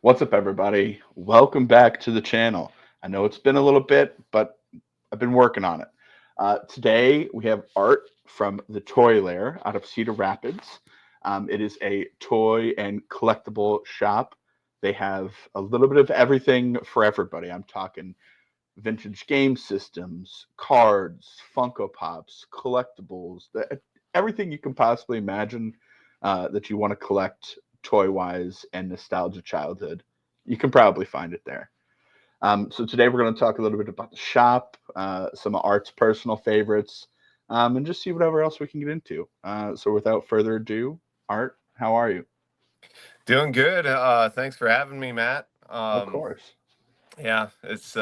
What's up, everybody? Welcome back to the channel. I know it's been a little bit, but I've been working on it. Today, we have art from the Toy Lair out of Cedar Rapids. It is a toy and collectible shop. They have a little bit of everything for everybody. I'm talking vintage game systems, cards, Funko Pops, collectibles, everything you can possibly imagine that you want to collect toy wise and nostalgia childhood. You can probably find it there. So today we're going to talk a little bit about the shop, some of Art's personal favorites, and just see whatever else we can get into. So without further ado, Art, how are you? Doing good. Thanks for having me, Matt. Of course. Yeah, it's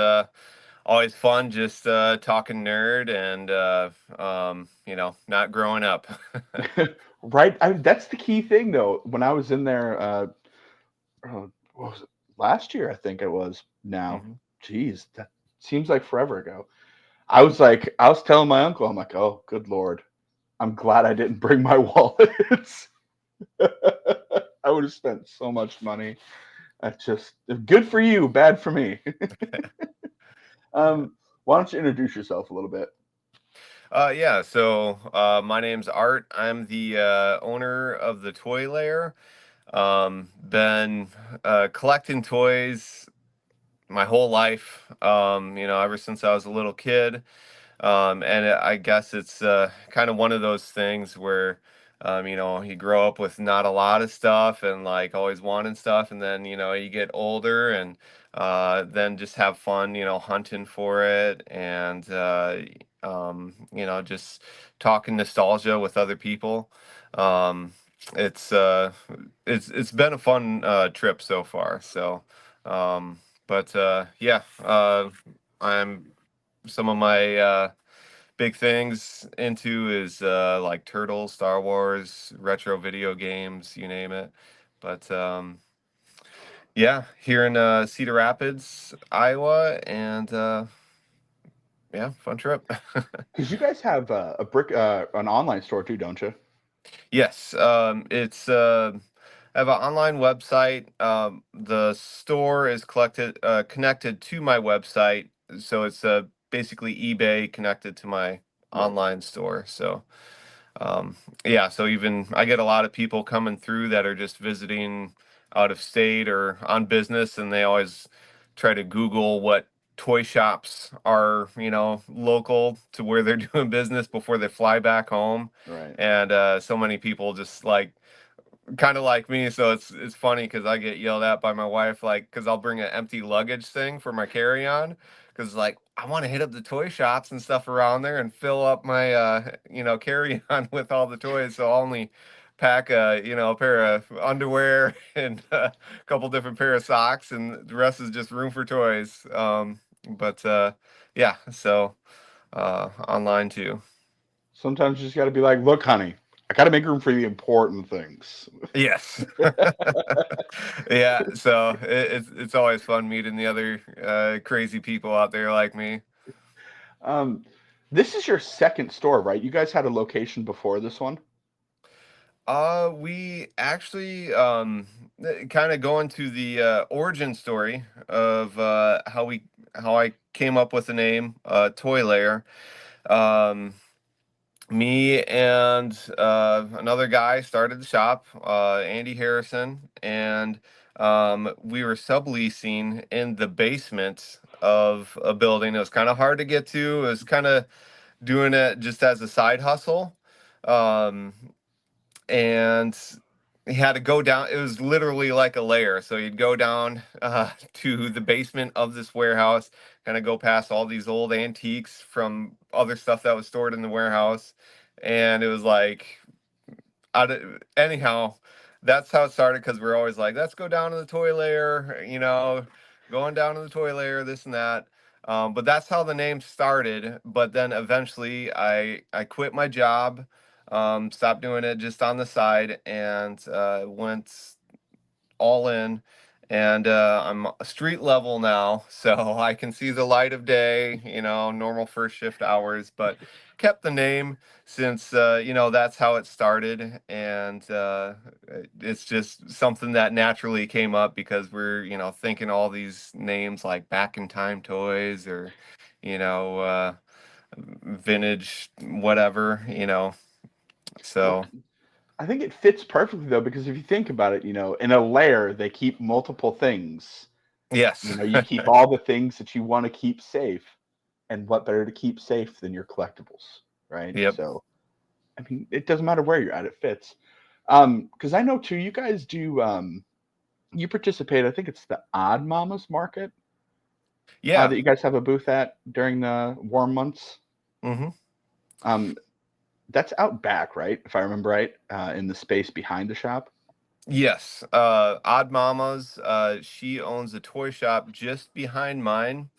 always fun just talking nerd and not growing up. Right. That's the key thing, though. When I was in there, what was it? Last year, I think it was. Now, Mhm. geez, that seems like forever ago. I was telling my uncle, I'm like, oh, good lord, I'm glad I didn't bring my wallets. I would have spent so much money. I just good for you, bad for me. Yeah. Why don't you introduce yourself a little bit? Yeah. So my name's Art. I'm the owner of the Toy Lair. Been collecting toys my whole life. Ever since I was a little kid. I guess it's kind of one of those things where, you grow up with not a lot of stuff and like always wanting stuff, and then you get older and then just have fun, hunting for it and just talking nostalgia with other people. Um, it's uh, it's been a fun trip so far. But I'm some of my big things into is like Turtles, Star Wars, retro video games, you name it. But yeah, here in Cedar Rapids, Iowa, and yeah, fun trip. Because you guys have an online store too, don't you? Yes, it's I have an online website. The store is collected connected to my website, so it's basically eBay connected to my Right. online store. So Um, yeah, so even I get a lot of people coming through that are just visiting out of state or on business, and they always try to Google what toy shops are, local to where they're doing business before they fly back home. Right. And so many people just like kind of like me, so it's funny because I get yelled at by my wife, like, because I'll bring an empty luggage thing for my carry-on, because like I want to hit up the toy shops and stuff around there and fill up my carry-on with all the toys, so I'll only pack a pair of underwear and a couple different pair of socks, and the rest is just room for toys. But yeah, so online too. Sometimes you just got to be like, look, honey, I got to make room for the important things. Yes. Yeah, so it's always fun meeting the other crazy people out there like me. Um, this is your second store, right? You guys had a location before this one. We actually kind of go into the origin story of how I came up with the name Toy Lair. Um, Me and another guy started the shop, Andy Harrison, and we were subleasing in the basement of a building. It was kind of hard to get to. It was kind of doing it just as a side hustle. Um, and he had to go down. It was literally like a lair. So you'd go down to the basement of this warehouse, kind of go past all these old antiques from other stuff that was stored in the warehouse. And it was like, anyhow, that's how it started because we're always like, let's go down to the toy lair, going down to the toy lair, this and that. But that's how the name started. But then eventually I quit my job, stopped doing it just on the side, and went all in and I'm street level now, so I can see the light of day, normal first shift hours, but kept the name since, that's how it started. And it's just something that naturally came up because we're, thinking all these names like Back in Time Toys or, you know, uh, vintage, whatever, Well, so I think it fits perfectly though, because if you think about it, in a lair they keep multiple things. yes. You keep all the things that you want to keep safe, and what better to keep safe than your collectibles, right? Yep. So, I mean, it doesn't matter where you're at; it fits. Because I know too, you guys do. You participate. I think it's the Odd Mamas Market Yeah. that you guys have a booth at during the warm months. Hmm. Um, that's out back, right? If I remember right, in the space behind the shop. Yes, Odd Mama's. She owns a toy shop just behind mine,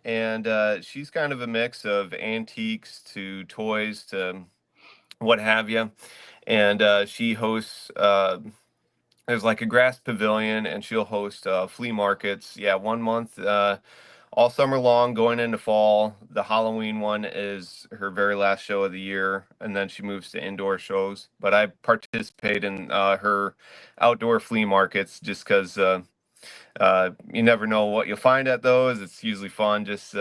and she's kind of a mix of antiques to toys to what have you. And she hosts. There's like a grass pavilion, and she'll host flea markets. Yeah, 1 month, all summer long, going into fall. The Halloween one is her very last show of the year, and then she moves to indoor shows. But I participate in her outdoor flea markets just because you never know what you'll find at those. It's usually fun just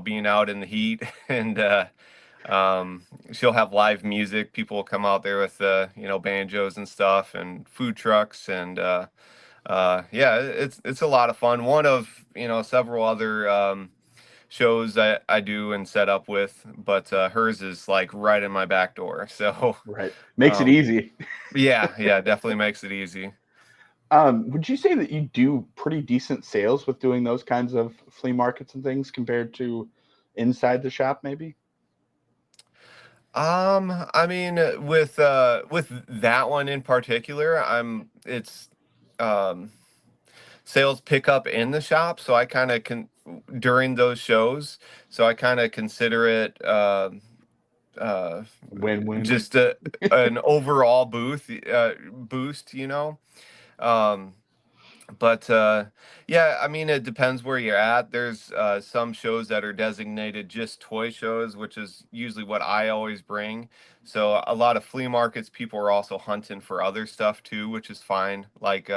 being out in the heat and. She'll have live music. People will come out there with banjos and stuff, and food trucks, and yeah, it's a lot of fun. One of several other shows I do and set up with, but hers is like right in my back door. So Right, makes it um, easy. yeah, definitely makes it easy. Would you say that you do pretty decent sales with doing those kinds of flea markets and things compared to inside the shop, maybe? I mean, with that one in particular, it's um sales pick up in the shop, so I kind of can during those shows, so I kind of consider it uh Win win. just an overall boost, um but yeah, I mean, it depends where you're at. There's some shows that are designated just toy shows, which is usually what I always bring. So a lot of flea markets, people are also hunting for other stuff too, which is fine, like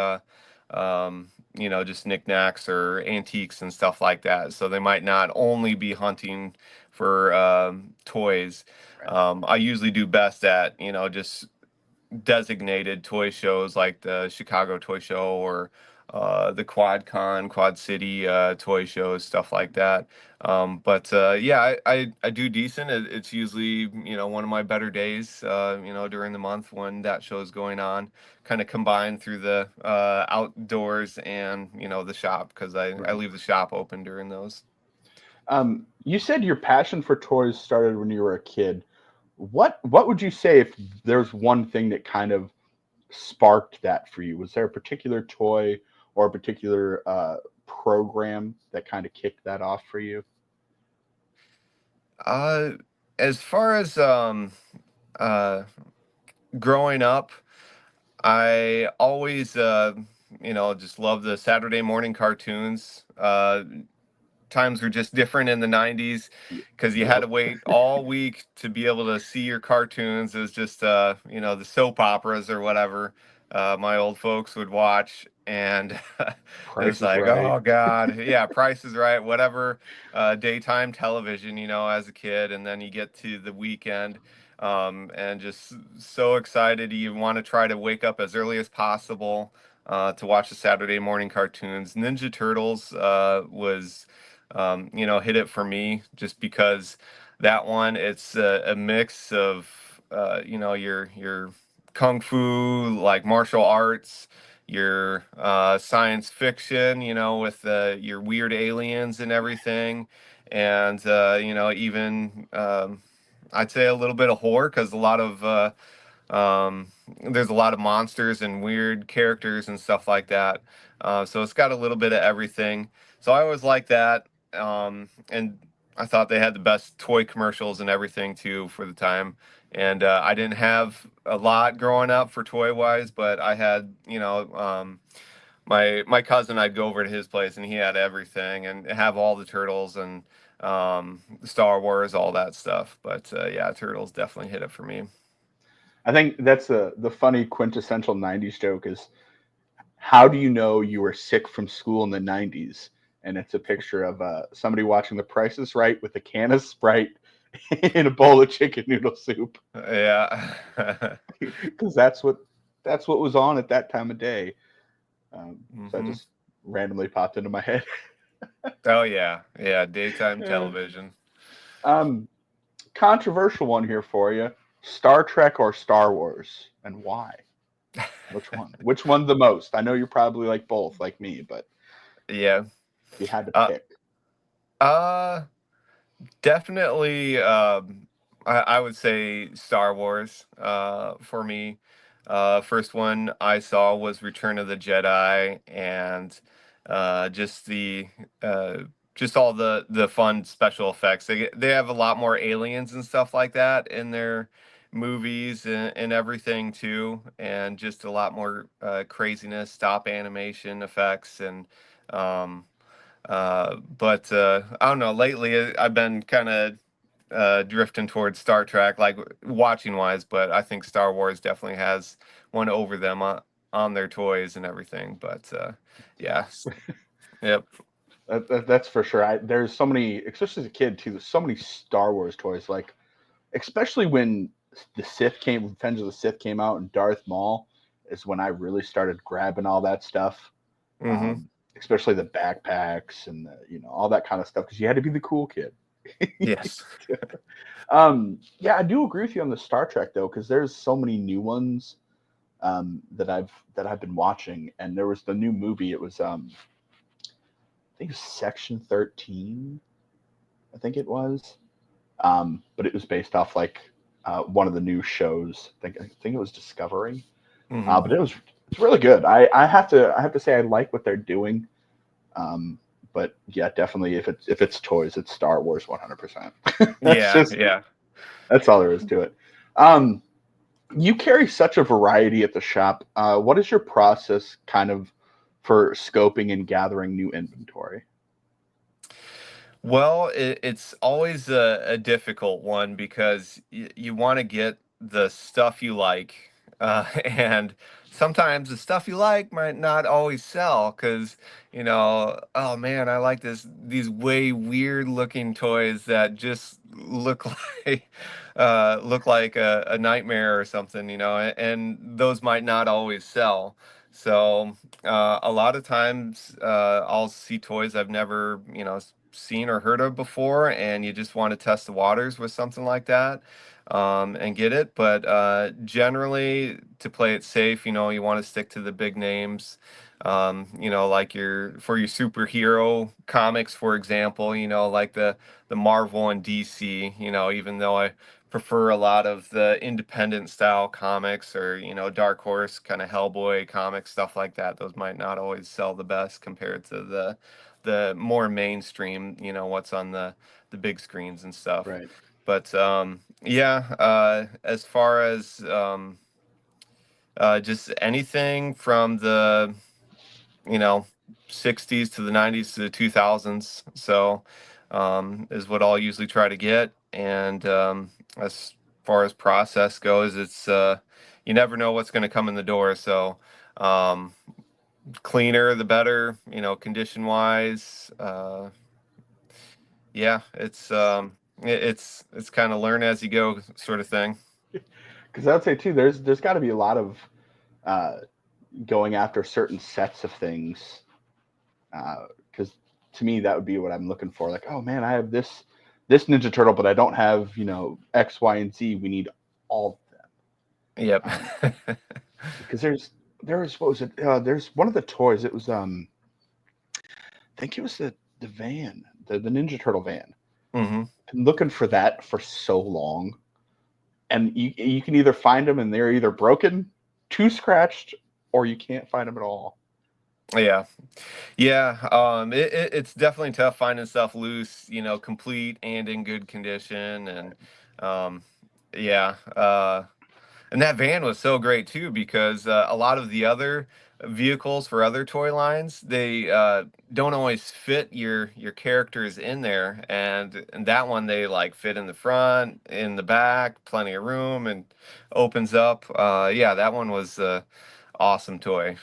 just knickknacks or antiques and stuff like that. So they might not only be hunting for toys. Right. I usually do best at just designated toy shows like the Chicago Toy Show or the Quad City toy shows, stuff like that. But yeah, I do decent. It's usually one of my better days. During the month when that show's going on, kind of combined through the outdoors and the shop because I Right. leave the shop open during those. You said your passion for toys started when you were a kid. What would you say if there's one thing that kind of sparked that for you? Was there a particular toy or a particular program that kind of kicked that off for you? Uh, as far as uh, growing up. I always, just love the Saturday morning cartoons. Times were just different in the 90s because you had Yep. to wait all week to be able to see your cartoons. It was just, the soap operas or whatever my old folks would watch. And it's Price is like, Right. oh God, yeah, Price is Right, whatever, daytime television, as a kid. And then you get to the weekend and just so excited. You want to try to wake up as early as possible to watch the Saturday morning cartoons. Ninja Turtles was hit it for me just because that one it's a mix of your kung fu like martial arts, your science fiction, with your weird aliens and everything, and even I'd say a little bit of horror because a lot of um, there's a lot of monsters and weird characters and stuff like that. So it's got a little bit of everything. So I always like that. And I thought they had the best toy commercials and everything too for the time. And I didn't have a lot growing up for toy wise, but I had, my cousin, I'd go over to his place and he had everything and have all the turtles and Star Wars, all that stuff. But yeah, turtles definitely hit it for me. I think that's the funny quintessential '90s joke is how do you know you were sick from school in the '90s? And it's a picture of somebody watching The Price is Right with a can of Sprite and a bowl of chicken noodle soup, Yeah. because that's what was on at that time of day. So that Hmm. just randomly popped into my head. Oh yeah, yeah. Daytime Yeah. television. um, Controversial one here for you: Star Trek or Star Wars, and why? Which one? Which one the most? I know you're probably like both, like me, but Yeah. if you had to Uh, pick, uh, Definitely, I would say Star Wars. For me, first one I saw was Return of the Jedi, and just uh, just all the fun special effects. They have a lot more aliens and stuff like that in their movies and everything too, and just a lot more craziness, stop animation effects, and um, but I don't know. Lately, I've been kind of drifting towards Star Trek, like watching wise. But I think Star Wars definitely has one over them on their toys and everything. But yeah, yep. that's for sure. There's so many, especially as a kid too. There's so many Star Wars toys, like especially when Revenge of the Sith came out, and Darth Maul is when I really started grabbing all that stuff. Hmm. Um, Especially the backpacks and all that kind of stuff, because you had to be the cool kid. Yes. Yeah, I do agree with you on the Star Trek though, because there's so many new ones that I've been watching, and there was the new movie. It was I think it was Section 13. I think it was, but it was based off like one of the new shows. I think it was Discovery, Hmm. but it's really good. I have to say I like what they're doing. Um, but yeah, definitely if it's toys, it's Star Wars 100%. That's Yeah. just Yeah. that's all there is to it. Um, you carry such a variety at the shop. What is your process kind of for scoping and gathering new inventory? Well, it's always a difficult one because you want to get the stuff you like, and sometimes the stuff you like might not always sell because oh man, I like these way weird looking toys that just look look like a nightmare or something, and those might not always sell. So a lot of times, I'll see toys I've never, seen or heard of before, and you just want to test the waters with something like that, and get it. But generally, to play it safe, you want to stick to the big names. Like your superhero comics, for example, like the Marvel and DC. Even though I prefer a lot of the independent style comics or Dark Horse kind of Hellboy comics, stuff like that, those might not always sell the best compared to the more mainstream, what's on the big screens and stuff. Right. But yeah, as far as just anything from the you know 60s to the 90s to the 2000s, so is what I'll usually try to get. And as far as process goes, it's you never know what's going to come in the door, so um, cleaner the better, condition wise. Yeah, it's kind of learn as you go sort of thing. Because I'd say too, there's got to be a lot of uh, going after certain sets of things. Because to me, that would be what I'm looking for. Like, oh man, I have this Ninja Turtle, but I don't have X, Y, and Z. We need all of them. Yep. Because there's what was it? There's one of the toys. It was I think it was the van, the Ninja Turtle van. Hmm. Been looking for that for so long, and you can either find them and they're either broken, too scratched, or you can't find them at all. Yeah. Yeah, it's definitely tough finding stuff loose, complete and in good condition, and um, yeah, and that van was so great too because a lot of the other vehicles for other toy lines, they don't always fit your characters in there, and that one they like fit in the front, in the back, plenty of room, and opens up. Yeah, that one was awesome toy.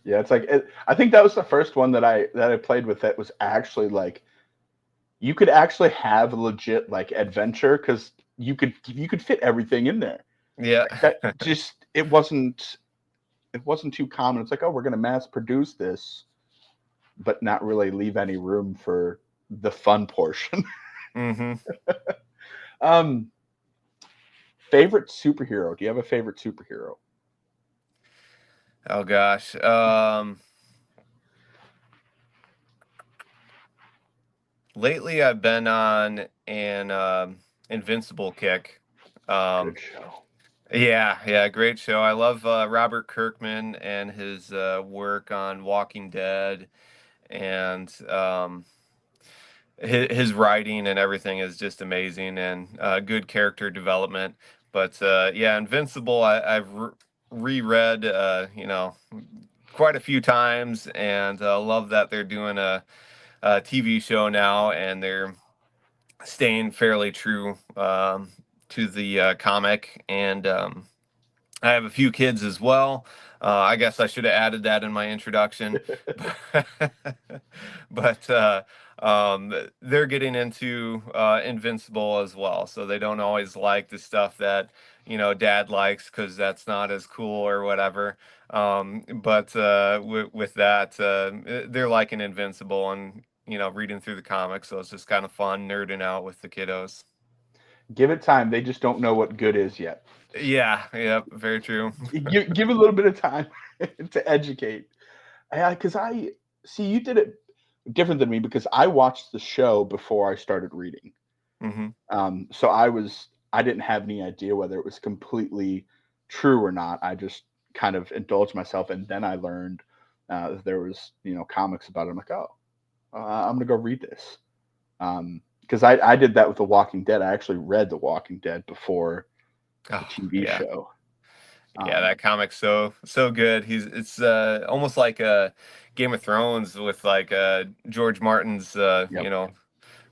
Yeah, it's like I think that was the first one that I played with that was actually like you could actually have a legit like adventure because you could fit everything in there. Yeah. Like that just it wasn't too common. It's like, oh, we're gonna mass produce this, but not really leave any room for the fun portion. Hmm. um, favorite superhero? Do you have a favorite superhero? Oh gosh. Lately I've been on an Invincible kick. Um, Good show. yeah, yeah, great show. I love Robert Kirkman and his work on Walking Dead, and his writing and everything is just amazing, and good character development. But yeah, Invincible, I've reread, quite a few times, and love that they're doing a TV show now, and they're staying fairly true to the comic. And I have a few kids as well. I guess I should have added that in my introduction, but they're getting into Invincible as well, so they don't always like the stuff that Dad likes because that's not as cool or whatever. But with that, they're liking Invincible and reading through the comics, so it's just kind of fun nerding out with the kiddos. Give it time. They just don't know what good is yet. Yeah, yeah, very true. Give it a little bit of time to educate. Yeah, because I see you did it different than me because I watched the show before I started reading. Hmm. So I didn't have any idea whether it was completely true or not. I just kind of indulged myself, and then I learned that there was comics about it. I'm like, oh, I'm gonna go read this. Because I did that with The Walking Dead. I actually read The Walking Dead before the Oh, TV yeah. show. Yeah, that Um, comic's so good. It's almost like a Game of Thrones with like George Martin's yep.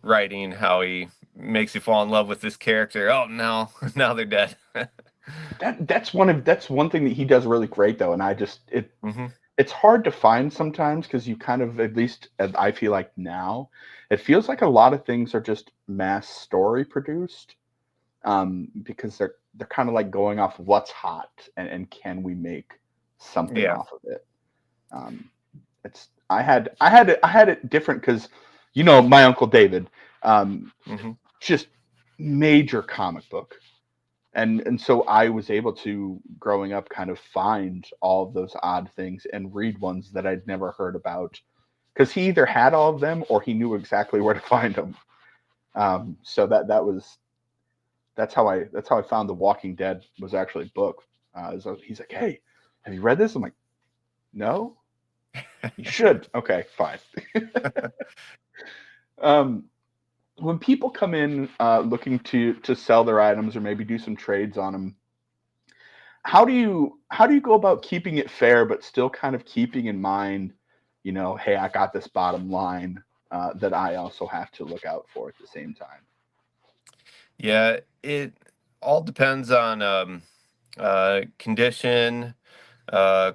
writing, how he makes you fall in love with this character. Oh, now now they're dead. That's one thing that he does really great though, and Hmm. it's hard to find sometimes because you kind of at least as I feel like now it feels like a lot of things are just mass story produced because they're kind of like going off what's hot and can we make something Yeah. off of it. Um, it's I had it different because my uncle David, um, Hmm. just major comic book and so I was able to growing up kind of find all of those odd things and read ones that I'd never heard about because he either had all of them or he knew exactly where to find them. So that's how I found The Walking Dead was actually a book. So he's like, "Hey, have you read this?" I'm like, "No." You should. Okay, fine. um, when people come in looking to sell their items or maybe do some trades on them, how do you go about keeping it fair but still kind of keeping in mind, hey, I got this bottom line that I also have to look out for at the same time. Yeah, it all depends on condition,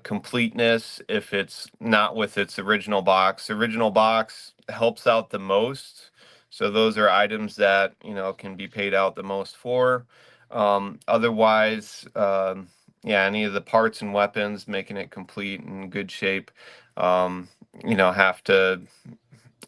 completeness. If it's not with its original box helps out the most. So those are items that can be paid out the most for. Otherwise, yeah, any of the parts and weapons, making it complete and good shape, um, have to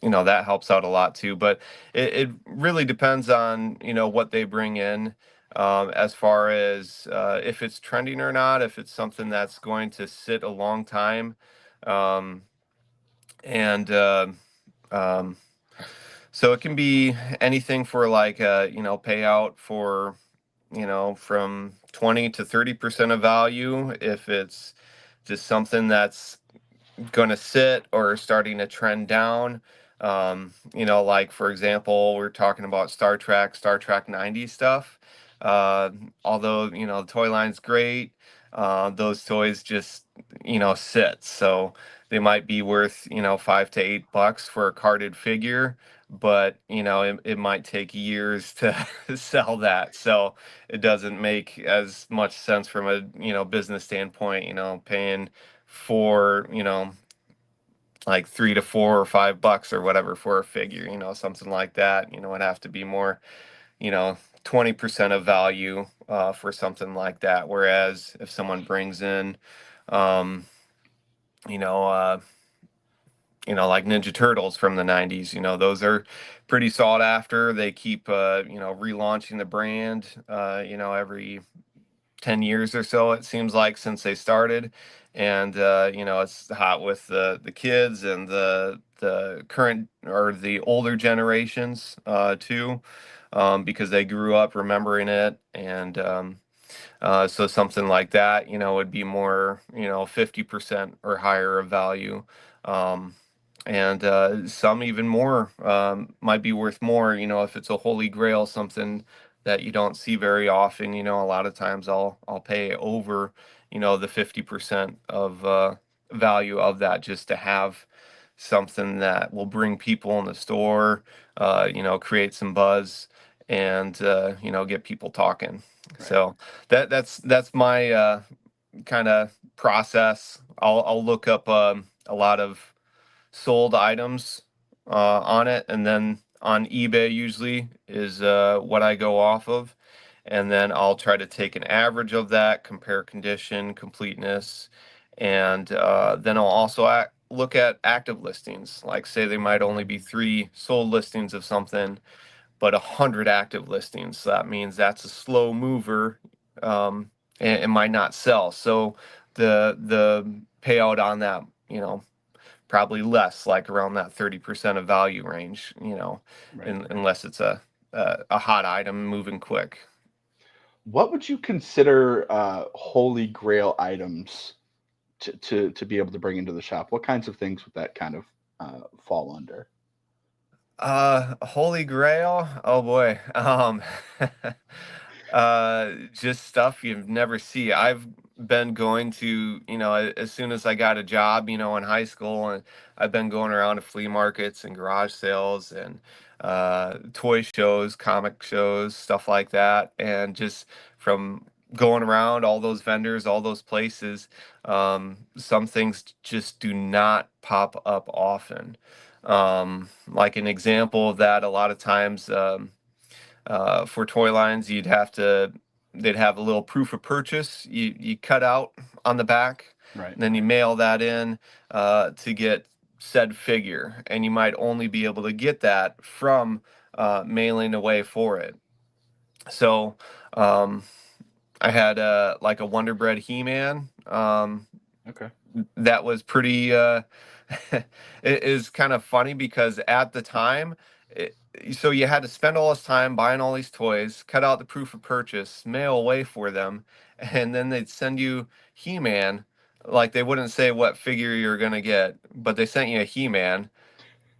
that helps out a lot too. But it really depends on what they bring in, as far as if it's trending or not, if it's something that's going to sit a long time, um, and um, so it can be anything for like payout for from 20 to 30% of value if it's just something that's going to sit or starting to trend down. Like for example, we're talking about Star Trek 90 stuff. Uh, Although the toy line's great, those toys just, sit. So they might be worth, $5 to $8 for a carded figure, but it might take years to sell that. So it doesn't make as much sense from a business standpoint, paying for like $3 to $4 or $5 or whatever for a figure, something like that. It'd have to be more, you know 20% of value for something like that. Whereas if someone brings in um, you know uh, like Ninja Turtles from the 90s, those are pretty sought after. They keep relaunching the brand every 10 years or so, it seems like, since they started. And it's hot with the kids and the current or the older generations too, because they grew up remembering it. And so something like that, would be more, 50% or higher of value. Um, and some even more, might be worth more, if it's a holy grail, something that you don't see very often. A lot of times I'll pay over, the 50% of value of that, just to have something that will bring people in the store, create some buzz, and get people talking. Right. So that's my kind of process. I'll look up a lot of sold items on it, and then on eBay usually is what I go off of, and then I'll try to take an average of that, compare condition, completeness, and then I'll also look at active listings. Like, say there might only be three sold listings of something, but 100 active listings. So that means that's a slow mover, and it might not sell. So the payout on that, probably less, like around that 30% of value range, Right. unless it's a hot item moving quick. What would you consider holy grail items to be able to bring into the shop? What kinds of things would that kind of fall under? Holy Grail. Oh boy. Just stuff you've never see. I've been going to, as soon as I got a job, in high school, and I've been going around to flea markets and garage sales and toy shows, comic shows, stuff like that. And just from going around all those vendors, all those places, some things just do not pop up often. Like an example of that, a lot of times, for toy lines, they'd have a little proof of purchase you cut out on the back, Right. and then you mail that in to get said figure, and you might only be able to get that from mailing away for it. So um, I had like a Wonder Bread He-Man. Okay. That was pretty it is kind of funny because at the time, it, so you had to spend all this time buying all these toys, cut out the proof of purchase, mail away for them, and then they'd send you He-Man. Like, they wouldn't say what figure you're gonna get, but they sent you a He-Man.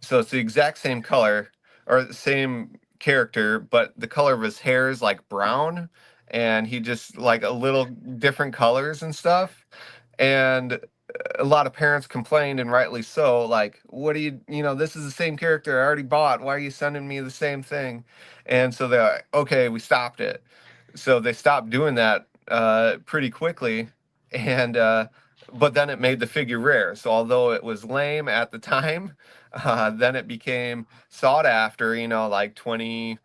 So it's the exact same color, or the same character, but the color of his hair is like brown, and he just like a little different colors and stuff. And a lot of parents complained, and rightly so, like, what do this is the same character I already bought, why are you sending me the same thing? And so they're like, okay, we stopped it. So they stopped doing that pretty quickly. And but then it made the figure rare. So although it was lame at the time, then it became sought after, like 20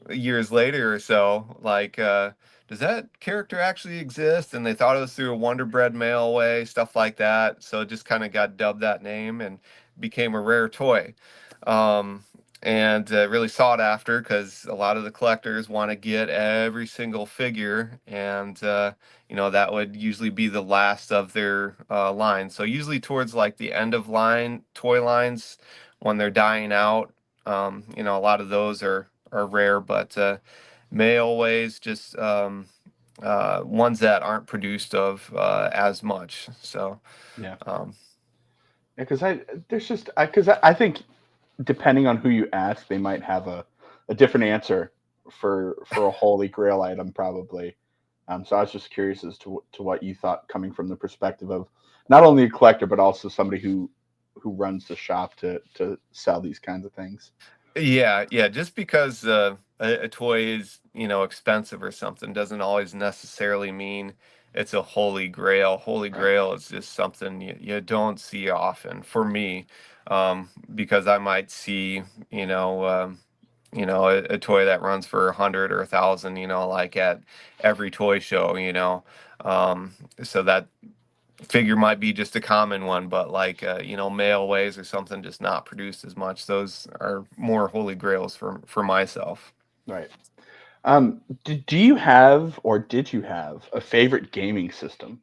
years later or so. Like, does that character actually exist? And they thought it was through a Wonder Bread mail away, stuff like that. So it just kind of got dubbed that name and became a rare toy. Um, and really sought after, because a lot of the collectors want to get every single figure, and that would usually be the last of their line. So usually towards like the end of line toy lines, when they're dying out, a lot of those are rare, but mailways, just ones that aren't produced of as much. So Yeah. um, Yeah. Because I think depending on who you ask, they might have a different answer for a holy grail item probably. So I was just curious as to what you thought, coming from the perspective of not only a collector but also somebody who runs the shop to sell these kinds of things. Yeah, yeah. Just because a toy is, expensive or something doesn't always necessarily mean it's a holy grail. Holy Right. grail is just something you don't see often for me, because I might see, a toy that runs for 100 or 1,000, like at every toy show, so that figure might be just a common one, but like mailways or something just not produced as much. Those are more holy grails for myself. Right. Do you have, or did you have, a favorite gaming system?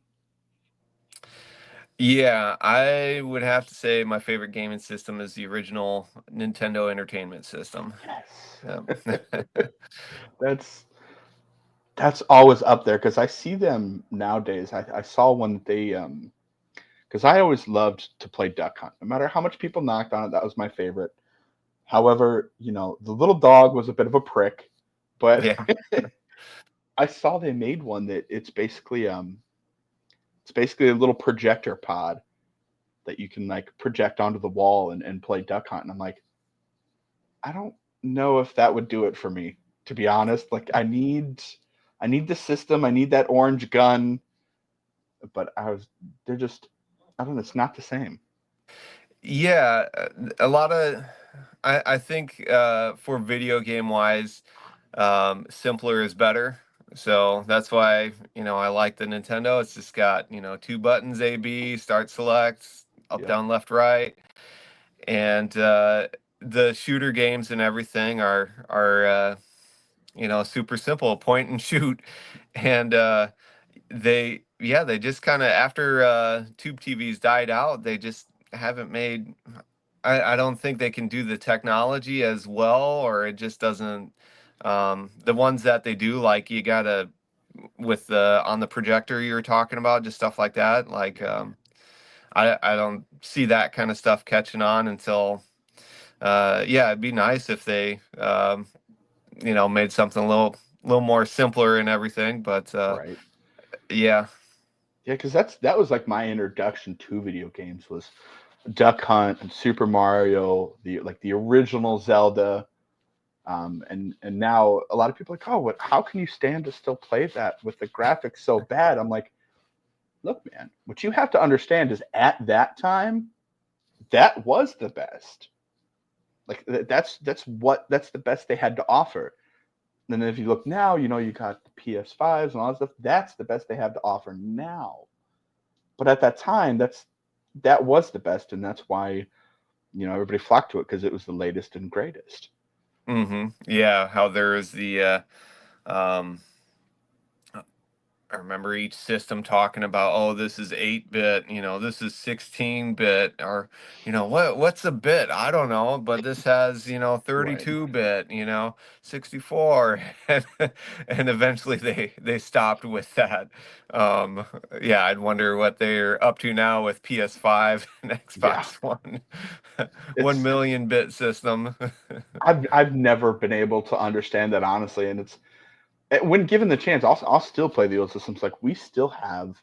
Yeah, I would have to say my favorite gaming system is the original Nintendo Entertainment System. Yes. Um, that's that's always up there because I see them nowadays. I saw one that they because I always loved to play Duck Hunt. No matter how much people knocked on it, that was my favorite. However, the little dog was a bit of a prick, but yeah. I saw they made one that it's basically a little projector pod that you can like project onto the wall and play Duck Hunt. And I'm like, I don't know if that would do it for me, to be honest. Like I need the system, I need that orange gun, but they're just I don't know, it's not the same. Yeah, a lot of I think for video game wise, simpler is better. So that's why, I like the Nintendo. It's just got, two buttons, A, B, start, select, up, Yep. down, left, right. And the shooter games and everything are super simple, point and shoot. And they just kind of, after tube TVs died out, they just haven't made, I don't think they can do the technology as well, or it just doesn't. The ones that they do, like you gotta, with the on the projector you were talking about, just stuff like that. Like I don't see that kind of stuff catching on until yeah, it'd be nice if they made something a little more simpler and everything. But Right. yeah. Yeah, because that was like my introduction to video games was Duck Hunt and Super Mario, the original Zelda. And now a lot of people are like, oh, what? How can you stand to still play that with the graphics so bad? I'm like, look, man, what you have to understand is at that time, that was the best. Like that's the best they had to offer. And then if you look now, you got the PS5s and all that stuff. That's the best they have to offer now. But at that time, that was the best, and that's why everybody flocked to it because it was the latest and greatest. Yeah, how there is the um I remember each system talking about, oh, this is 8-bit, this is 16-bit, or, what's a bit? I don't know, but this has, Right. 32-bit, 64, and eventually they stopped with that. Um, yeah, I'd wonder what they're up to now with PS5 and Yeah. Xbox One, 1 It's million bit system. I've never been able to understand that honestly, and it's when given the chance, I'll still play the old systems. Like we still have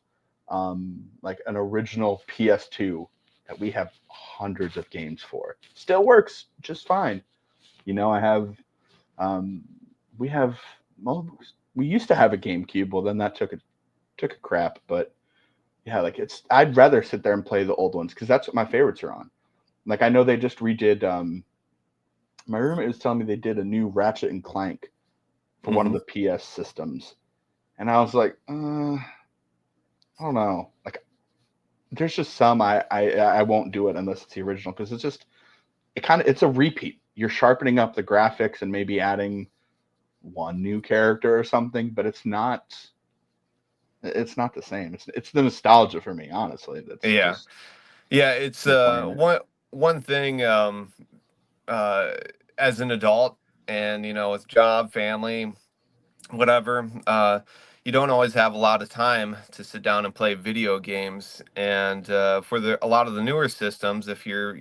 like an original PS2 that we have hundreds of games for. Still works just fine. I have um we have well, we used to have a GameCube. Well, then that took a crap, but yeah, like I'd rather sit there and play the old ones because that's what my favorites are on. Like I know they just redid. My roommate was telling me they did a new Ratchet and Clank for one of Hmm. the PS systems, and I was like, I don't know. Like there's just some I won't do it unless it's the original because it's a repeat. You're sharpening up the graphics and maybe adding one new character or something, but it's not the same. It's the nostalgia for me, honestly. That's Yeah. just Yeah, it's me playing it. one thing, uh as an adult, and with job, family, whatever, you don't always have a lot of time to sit down and play video games. And for a lot of the newer systems, if you're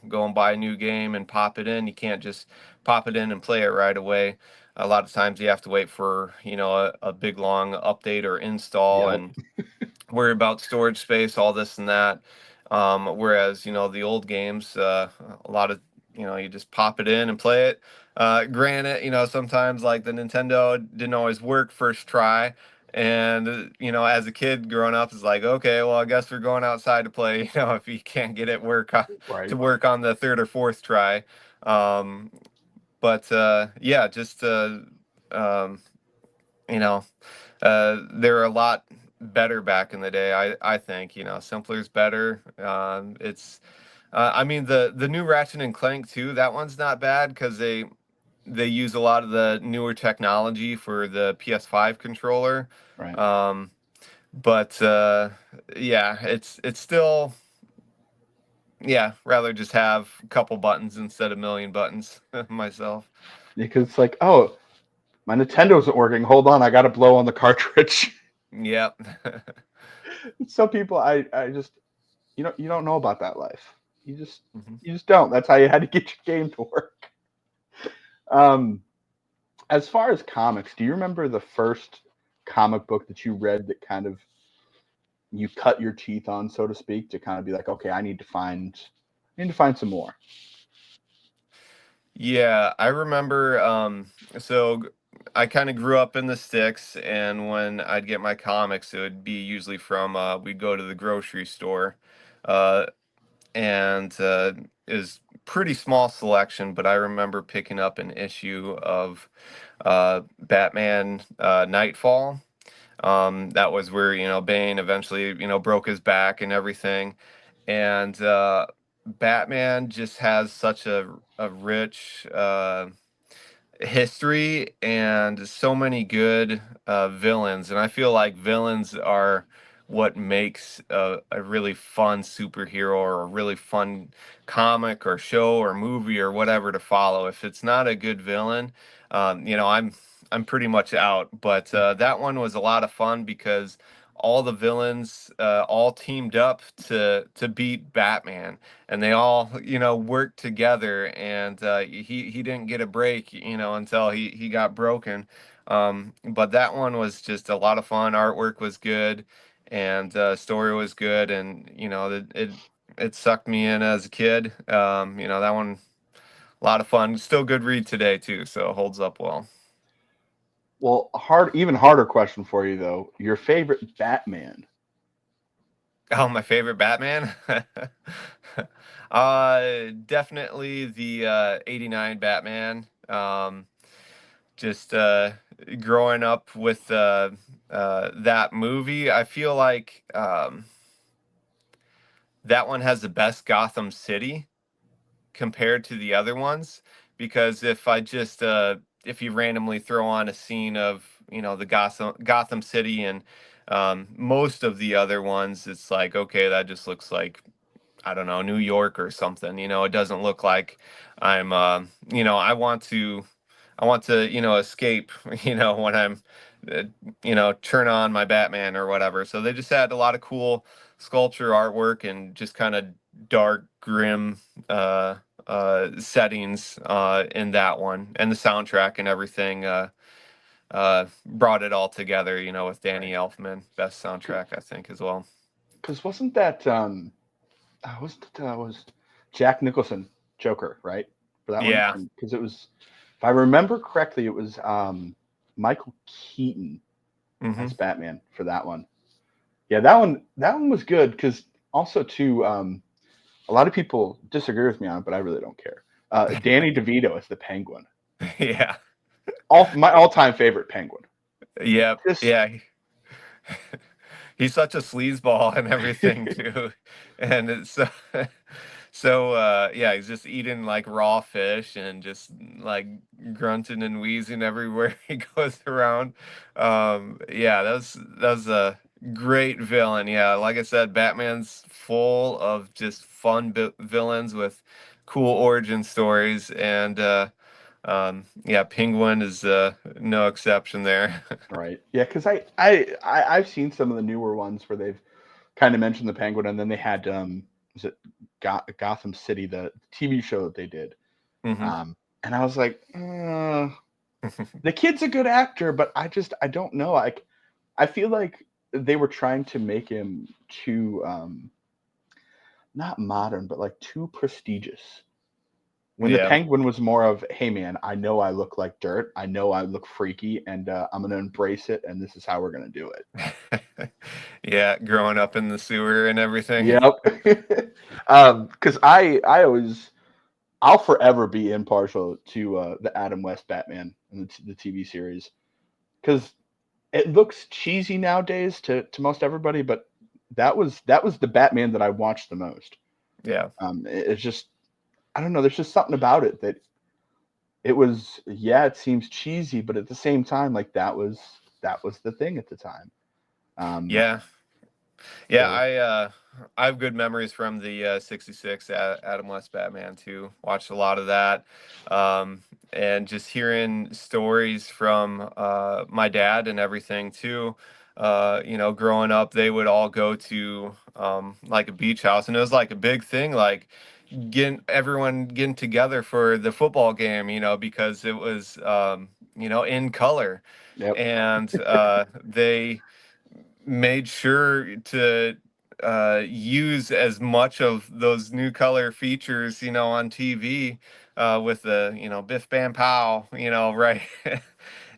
go and buy a new game and pop it in, you can't just pop it in and play it right away. a lot of times you have to wait for, a big long update or install, Yep. and worry about storage space, all this and that. Whereas, the old games, a lot of, you just pop it in and play it. Granted, sometimes like the Nintendo didn't always work first try. And, as a kid growing up, it's like, okay, well, I guess we're going outside to play, if you can't get it to Right. work on the third or fourth try. Um, but yeah, just, um, you know, they were a lot better back in the day. I think, simpler is better. I mean, the new Ratchet and Clank too. That one's not bad because they use a lot of the newer technology for the PS5 controller. Right. Um, but yeah, it's still, yeah, rather just have a couple buttons instead of a million buttons myself. Because it's like, oh, my Nintendo isn't working. Hold on, I got to blow on the cartridge. Yep. Some people, I just, you don't know about that life. You just, Mhm. you just don't. That's how you had to get your game to work. Um, as far as comics, do you remember the first comic book that you read that kind of you cut your teeth on, so to speak, to kind of be like, okay, I need to find some more. Yeah, I remember. So I kind of grew up in the sticks, and when I'd get my comics, it would be usually from we'd go to the grocery store, uh, and it was pretty small selection. But I remember picking up an issue of Batman Nightfall. That was where Bane eventually broke his back and everything, and Batman just has such a rich history and so many good villains, and I feel like villains are what makes a really fun superhero or a really fun comic or show or movie or whatever to follow. If it's not a good villain, I'm pretty much out. But that one was a lot of fun because all the villains all teamed up to beat Batman, and they all worked together, and he didn't get a break until he got broken. But that one was just a lot of fun. Artwork was good, and story was good, and it sucked me in as a kid. That one, a lot of fun, still good read today too, so it holds up well. Well, even harder question for you though. Your favorite Batman? Oh, my favorite Batman? Definitely the 89 Batman. Just growing up with that movie, I feel like that one has the best Gotham City compared to the other ones, because if you randomly throw on a scene of the Gotham City and most of the other ones, it's like, okay, that just looks like, I don't know, New York or something. It doesn't look like I'm I want to escape when I'm uh, turn on my Batman or whatever. So they just had a lot of cool sculpture artwork and just kind of dark, grim uh settings in that one, and the soundtrack and everything brought it all together, with Danny Right. Elfman, best soundtrack I think as well. Because wasn't that was Jack Nicholson Joker, right? For that one, Yeah. because it was, if I remember correctly, it was Michael Keaton Hmm. as Batman for that one. Yeah, that one was good because also too, a lot of people disagree with me on it, but I really don't care. Danny DeVito as the Penguin, Yeah. my all-time favorite Penguin. Yep. Just Yeah. He's such a sleazeball and everything too, and it's so yeah, he's just eating like raw fish and just like grunting and wheezing everywhere he goes around. Yeah, that's a great villain. Yeah, like I said, Batman's full of just fun villains with cool origin stories, and yeah, Penguin is no exception there. right, yeah, because I've seen some of the newer ones where they've kind of mentioned the Penguin, and then they had was it Gotham City, the TV show that they did, Hmm. and I was like, The kid's a good actor, but I don't know. I feel like they were trying to make him too not modern, but like too prestigious. When the Yeah. Penguin was more of, hey man, I know I look like dirt, I know I look freaky, and I'm gonna embrace it, and this is how we're gonna do it. Yeah, growing up in the sewer and everything. Yep. Because I always I'll forever be impartial to the Adam West Batman and the TV series because it looks cheesy nowadays to most everybody, but that was the Batman that I watched the most. Yeah. It's just I don't know. There's just something about it that it was. Yeah, it seems cheesy, but at the same time, like that was the thing at the time. Um, Yeah. Yeah, so I have good memories from the 66 Adam West Batman too. Watched a lot of that. And just hearing stories from my dad and everything too. Growing up, they would all go to like a beach house, and it was like a big thing, like getting everyone getting together for the football game, because it was in color, yep, and they made sure to use as much of those new color features, on TV, with the, Biff Bam Pow, right.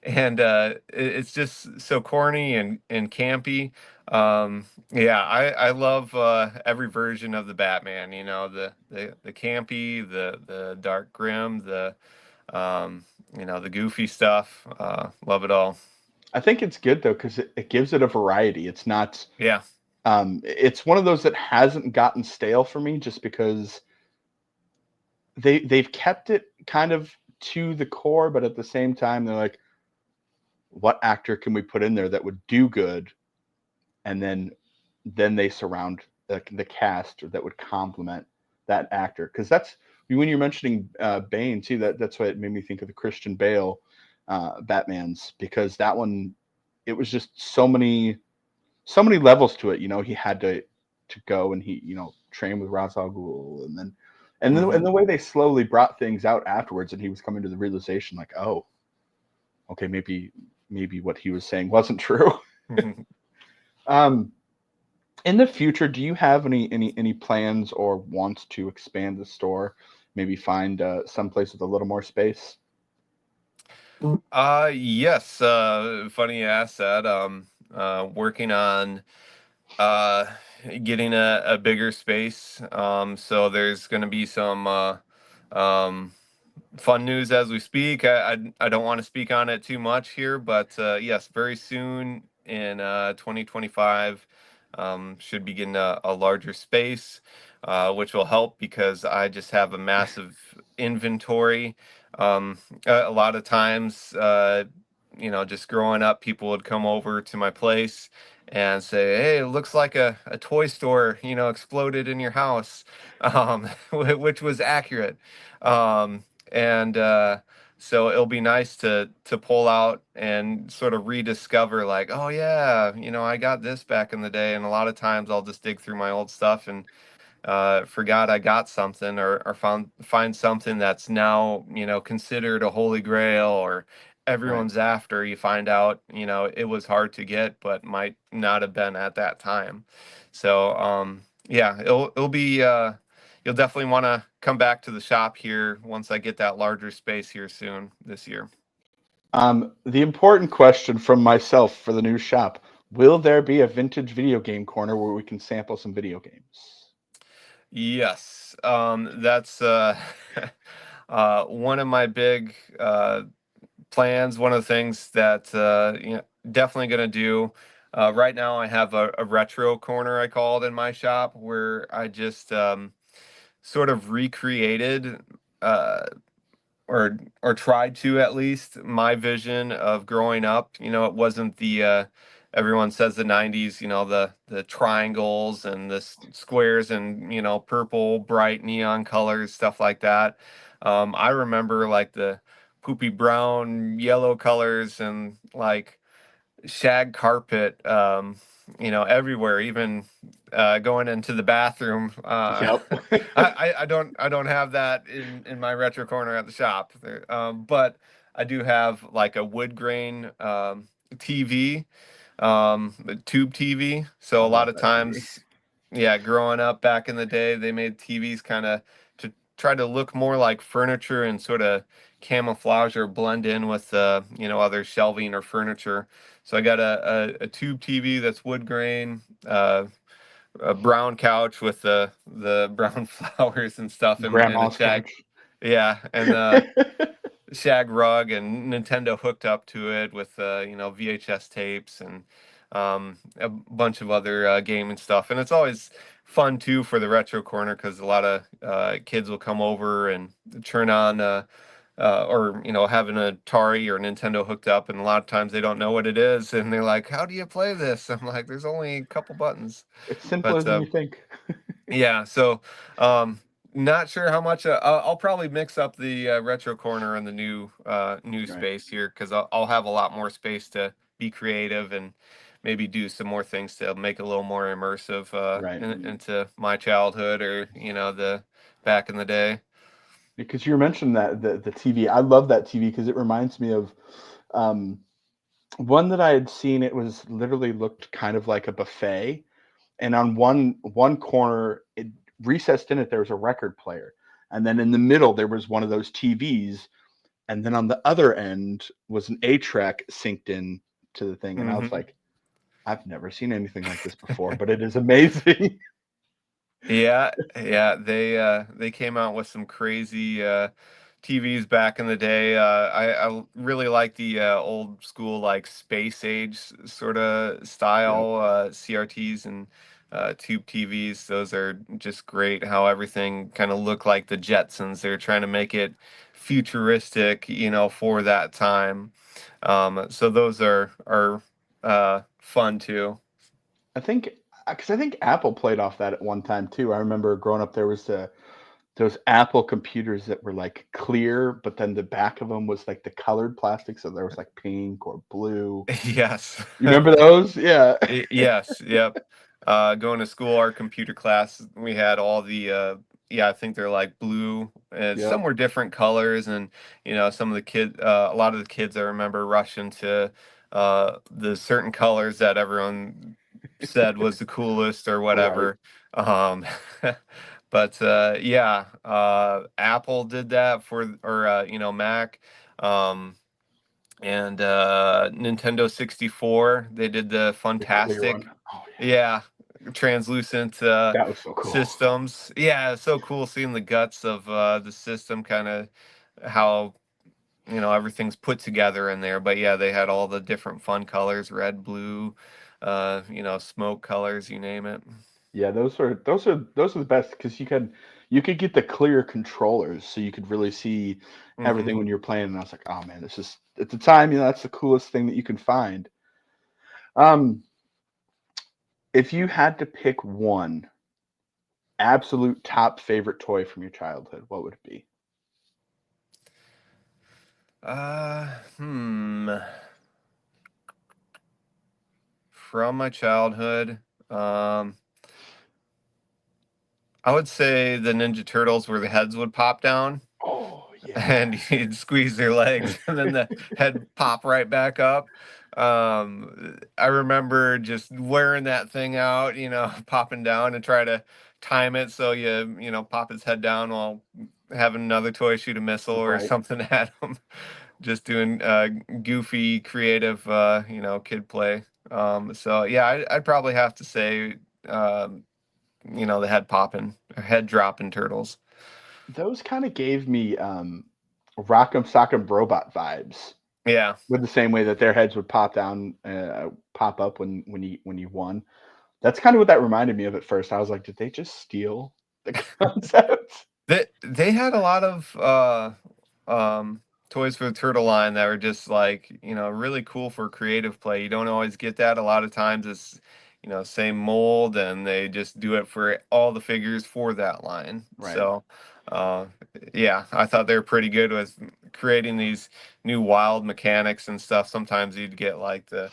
And it's just so corny and campy. Yeah, I love every version of the Batman, the campy, the dark grim, the goofy stuff. Love it all. I think it's good though because it gives it a variety. It's not. Yeah. It's one of those that hasn't gotten stale for me just because they've kept it kind of to the core, but at the same time they're like, what actor can we put in there that would do good, and then they surround the cast that would complement that actor because that's when you're mentioning Bane too. That's why it made me think of the Christian Bale Batman's because that one it was just so many levels to it. He had to go and he train with Ra's al Ghul and the way they slowly brought things out afterwards, and he was coming to the realization like, oh, okay, maybe what he was saying wasn't true. Hmm. um, in the future, do you have any plans or wants to expand the store? Maybe find some place with a little more space. Yes, funny you asked that. Working on uh getting a bigger space. So there's gonna be some um fun news as we speak. I don't want to speak on it too much here, but yes, very soon in 2025, should be getting a larger space, which will help because I just have a massive inventory. A lot of times, just growing up, people would come over to my place and say, "Hey, it looks like a toy store, exploded in your house," which was accurate. And So it'll be nice to pull out and sort of rediscover, like, oh yeah, I got this back in the day. And a lot of times I'll just dig through my old stuff and forgot I got something, or find something that's now considered a holy grail, or Right. everyone's after. You find out it was hard to get, but might not have been at that time. So yeah, it'll be you'll definitely want to come back to the shop here once I get that larger space here soon this year. The important question from myself for the new shop: will there be a vintage video game corner where we can sample some video games? Yes, that's one of my big plans. One of the things that definitely going to do. Right now, I have a retro corner, I call it, in my shop, where I just sort of recreated, uh, or tried to, at least, my vision of growing up. It wasn't the everyone says the 90s, the triangles and the squares and purple bright neon colors, stuff like that. I remember like the poopy brown yellow colors and like shag carpet, everywhere, even going into the bathroom. Yep. I don't have that in my retro corner at the shop there, but I do have like a wood grain TV, the tube TV. So I a lot love of that TV. times, yeah, growing up back in the day, they made TVs kind of to try to look more like furniture and sort of camouflage or blend in with other shelving or furniture. So I got a tube TV that's wood grain, a brown couch with the brown flowers and stuff, and a Grandma's shag, couch. yeah, and shag rug and Nintendo hooked up to it with VHS tapes and a bunch of other gaming stuff. And it's always fun too for the retro corner because a lot of kids will come over and turn on or have an Atari or Nintendo hooked up, and a lot of times they don't know what it is, and they're like, "How do you play this?" I'm like, "There's only a couple buttons." It's simpler But than you think. yeah, so um, not sure how much. I'll probably mix up the retro corner and the new Right. space here because I'll have a lot more space to be creative and maybe do some more things to make it a little more immersive Right. into my childhood or the back in the day. Because you mentioned that the TV. I love that TV because it reminds me of um, one that I had seen. It was literally looked kind of like a buffet, and on one corner, it recessed in it, there was a record player, and then in the middle there was one of those TVs, and then on the other end was an A track synced in to the thing, and I was Hmm. like, I've never seen anything like this before, but it is amazing. Yeah, yeah, they came out with some crazy TVs back in the day. I really like the old school like space age sort of Yep. style CRTs and tube TVs. Those are just great. How everything kind of looked like the Jetsons. They're trying to make it futuristic, for that time. So those are fun too. I think because I think Apple played off that at one time too. I remember growing up, there was those Apple computers that were like clear, but then the back of them was like the colored plastic, so there was like pink or blue. Yes. You remember those? Yeah. Yes, yep. Going to school, our computer class, we had all the yeah, I think they're like blue. Some Yep. were different colors, and some of the a lot of the kids I remember rushing to the certain colors that everyone said was the coolest or Right. whatever. Um, but yeah, Apple did that for, or Mac. Um, and Nintendo 64. They did the The clear fantastic, one. Oh yeah. yeah, translucent That was so cool. systems. Yeah, it's so cool seeing the guts of the system, kind of how everything's put together in there. But yeah, they had all the different fun colors: red, blue, smoke colors, you name it. Yeah, those are the best because you could get the clear controllers, so you could really see Hmm. everything when you're playing. And I was like, oh man, this is at the time, that's the coolest thing that you can find. Um, if you had to pick one absolute top favorite toy from your childhood, what would it be? Hmm. From my childhood, um, I would say the Ninja Turtles, where the heads would pop down Oh and yeah. you'd squeeze their legs and then the head pop right back up. I remember just wearing that thing out, popping down and try to time it so pop his head down while having another toy shoot a missile or Right. something at him. Just doing goofy, creative, kid play. So yeah, I'd probably have to say, the head popping, head dropping turtles. Those kind of gave me Rock'em Sock'em Robot vibes. Yeah. With the same way that their heads would pop up when you won. That's kind of what that reminded me of at first. I was like, did they just steal the concept? They had a lot of toys for the turtle line that were just like, really cool for creative play. You don't always get that. A lot of times it's, same mold and they just do it for all the figures for that line. Right. So, uh, yeah, I thought they were pretty good with creating these new wild mechanics and stuff. Sometimes you'd get like the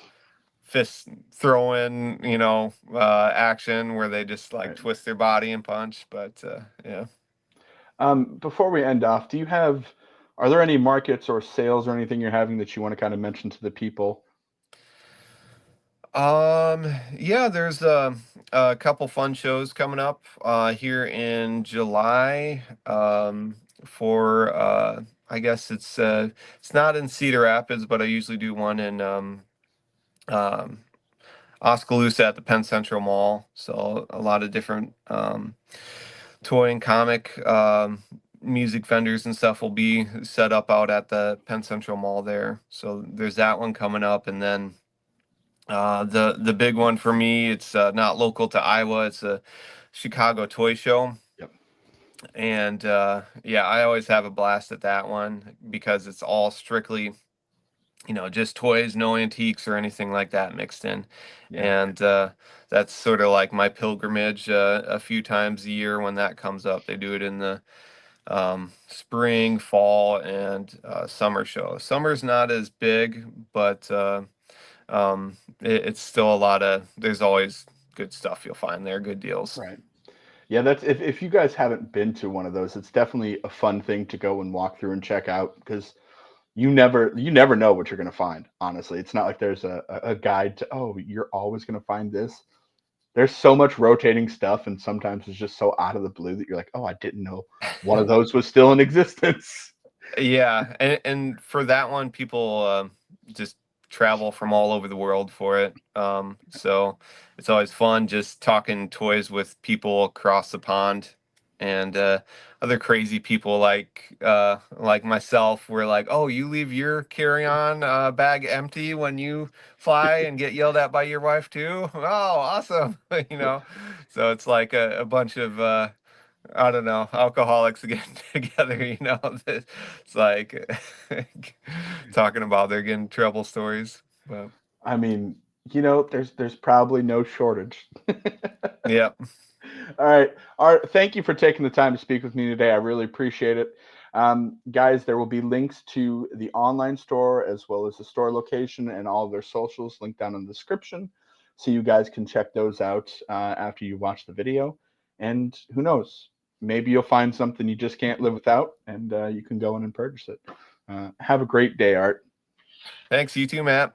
fist throwing, action where they just like Right. twist their body and punch. But yeah. Before we end off, do you have Are there any markets or sales or anything you're having that you want to kind of mention to the people? Yeah, there's a couple fun shows coming up here in July. For I guess it's not in Cedar Rapids, but I usually do one in um Oskaloosa at the Penn Central Mall. So a lot of different toy and comic music vendors and stuff will be set up out at the Penn Central Mall there. So there's that one coming up, and then the big one for me, it's not local to Iowa. It's a Chicago Toy Show, Yep. and yeah, I always have a blast at that one because it's all strictly, just toys, no antiques or anything like that mixed in. Yeah. And that's sort of like my pilgrimage a few times a year when that comes up. They do it in the spring, fall, and summer show. Summer's not as big, but it's still a lot of, there's always good stuff you'll find there, good deals. Right. Yeah, that's if you guys haven't been to one of those, it's definitely a fun thing to go and walk through and check out because you never know what you're gonna find. Honestly, it's not like there's a guide to you're always gonna find this. There's so much rotating stuff, and sometimes it's just so out of the blue that you're like, oh, I didn't know one of those was still in existence. Yeah, and for that one, people just travel from all over the world for it. So it's always fun just talking toys with people across the pond, and other crazy people like myself. We're like, oh, you leave your carry-on bag empty when you fly and get yelled at by your wife too? Oh, awesome! So it's like a bunch of I don't know, alcoholics getting together. It's like talking about their getting trouble stories. But I mean, there's probably no shortage. yeah, All right. Art, thank you for taking the time to speak with me today. I really appreciate it. Guys, there will be links to the online store as well as the store location and all of their socials linked down in the description. So you guys can check those out after you watch the video. And who knows? Maybe you'll find something you just can't live without and you can go in and purchase it. Have a great day, Art. thanks, you too, Matt.